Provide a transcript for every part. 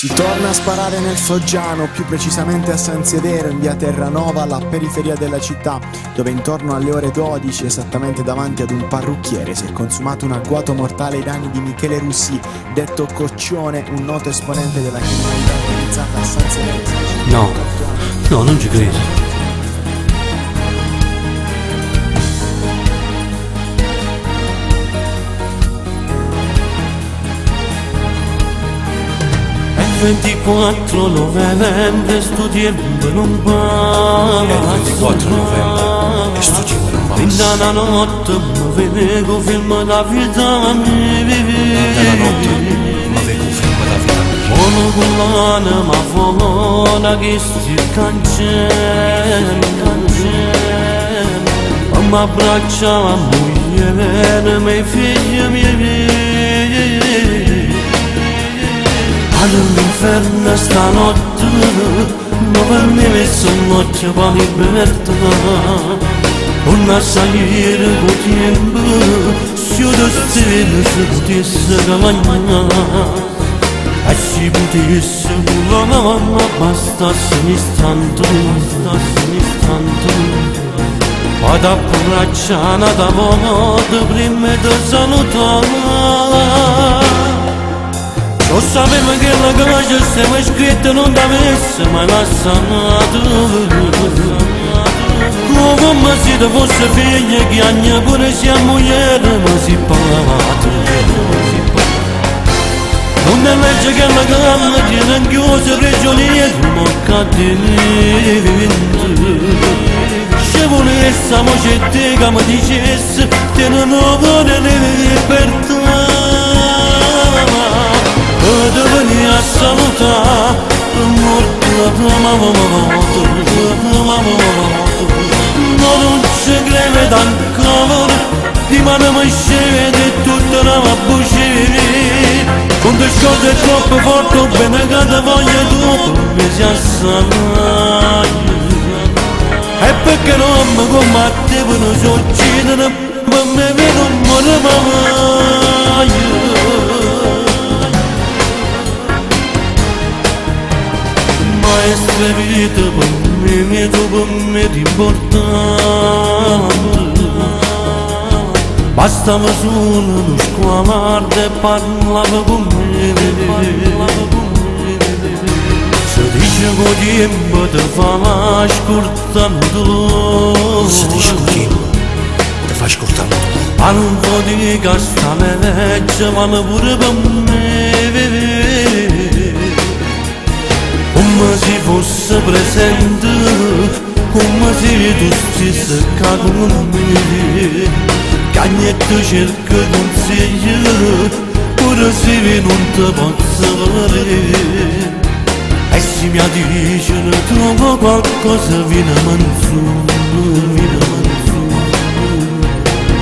Si torna a sparare nel Foggiano, più precisamente a San Severo, in via Terranova, alla periferia della città, dove intorno alle ore 12, esattamente davanti ad un parrucchiere, si è consumato un agguato mortale ai danni di Michele Russi, detto Coccione, un noto esponente della criminalità organizzata a San Severo. No, non ci credo. Il 24 novembre sto tempo non passa. Il 24 novembre e sto tempo non passa. In una notte mi vedo film da vita mia. Nella notte mi vedo film da vita mia. Buono collana ma fuona che si cancella. Mi abbraccia la moglie, miei figli miei. All'inferno stanotte non per me messo un notte per libertà. Non salire con tempo se da stelle si potesse guadagnare. E si potesse con la mano bastasse un istante. Vado a abbracciare da volta prima di salutare. Lo sapevo che la cosa stava scritta non t'avesse mai lasciato. Come se te fosse figlia che ogni pure sia moglie ma si parlava. Non è legge che la gamma tiene chiusa prigioniera ma cadente. Se volesse la mocette che mi dicesse che non ho le libertà. Dove veni a salutare morto non ci crede ancora di mano mi scende tutta la bucina non ti scordi è troppo forte bene che ti voglio dopo mi si assai e perché non mi combattevo non si uccidono ma mi vedo un modo mai. Maestra vita per me di importante. Bastava solo uno sguardo e parlava con me. Se dice che tempo ti fa ascoltando. Se dice che tempo ti fa ascoltando. Ma non può dire che sta legge vale pure per me. Come se fosse presente, come se tu stessi con me. Cagnetto cerca consiglio, pure se non ti posso vedere. E se mi dice trovo qualcosa viene manzù.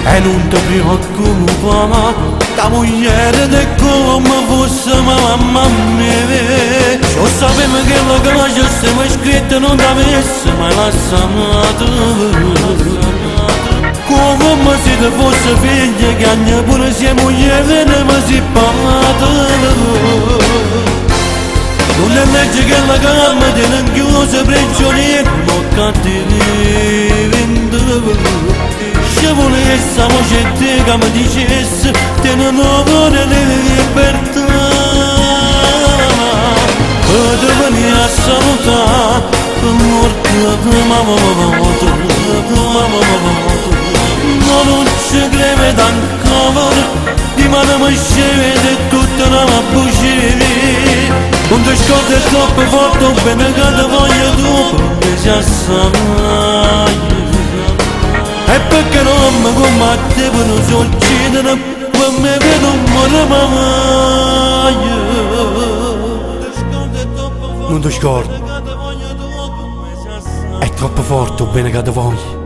E non ti preoccupare, la moglie è come fosse mamma mia. Lo sapevo che la cosa stava scritta non t'avesse mai lasciato. Come se ti fosse figlia che ogni pure sia moglie viene ma si parla. Non è legge che la calma tiene chiusa prigioniera ma cattivo. Se volesse la mocette che mi dicesse te non ho le libertà. Dove veni a salutare morto non ci crede ancora di mano mi scende tutta la bucina. Non ti scordi è troppo forte bene che ti voglio dopo mi si assai. E perché non mi combattevo non si uccidono ma mi vedo un modo mai. Non ti scordi. È troppo forte bene che ti voglio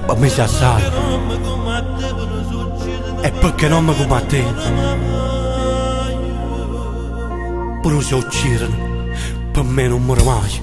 ma mi si assai. E perché non mi combattevo pure si uccidono per me non muore mai.